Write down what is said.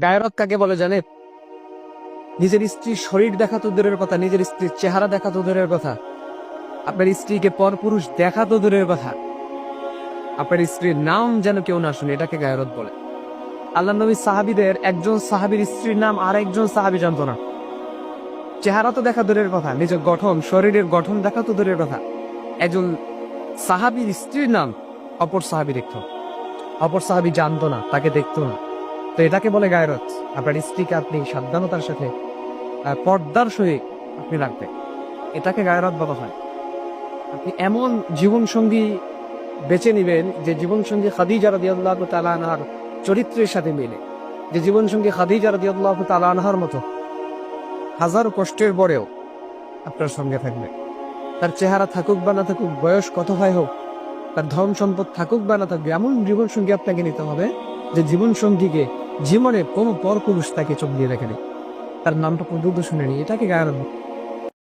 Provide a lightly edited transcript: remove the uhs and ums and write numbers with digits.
গায়রত কাকে বলে জানেন? নিজের স্ত্রীর শরীর দেখা তো দূরের কথা, নিজের স্ত্রীর চেহারা দেখা তো দূরের কথা, আপনার স্ত্রীকে পরপুরুষ দেখা তো দূরের কথা, আপনার স্ত্রীর নাম যেন কেউ না শুনে, এটাকে গায়রত বলে। আল্লাহ নবী সাহাবীদের একজন সাহাবীর স্ত্রীর নাম আর একজন সাহাবী জানতো না। চেহারা তো দেখা দূরের কথা, নিজের গঠন, শরীরের গঠন দেখা তো দূরের কথা, একজন সাহাবীর স্ত্রীর নাম অপর সাহাবী দেখতো, অপর সাহাবী জানতো না, তাকে দেখতো না। তো এটাকে বলে গায়রত। আপনার স্ত্রীকে আপনি সাবধানতার সাথে পর্দার সহিত আপনি রাখবেন, এটাকে গায়রত বলা হয়। আপনি এমন জীবন সঙ্গী বেছে নিবেন যে জীবন সঙ্গী খাদিজা রাদিয়াল্লাহু তাআলা আনহার চরিত্রের সাথে মিলে, যে জীবন সঙ্গী খাদিজা রাদিয়াল্লাহু তাআলা আনহার মতো হাজার কষ্টের পরেও আপনার সঙ্গে থাকবে। তার চেহারা থাকুক বা না থাকুক, বয়স কত হয় হোক, তার ধন সম্পদ থাকুক বা না থাকবে, এমন জীবন সঙ্গী আপনাকে নিতে হবে যে জীবন সঙ্গীকে জীবনে কোনো পরপুরুষ তাকে চোখ দিয়ে দেখেনি, তার নামটা পর্যন্ত শুনেনি। এটাকে গায়রত।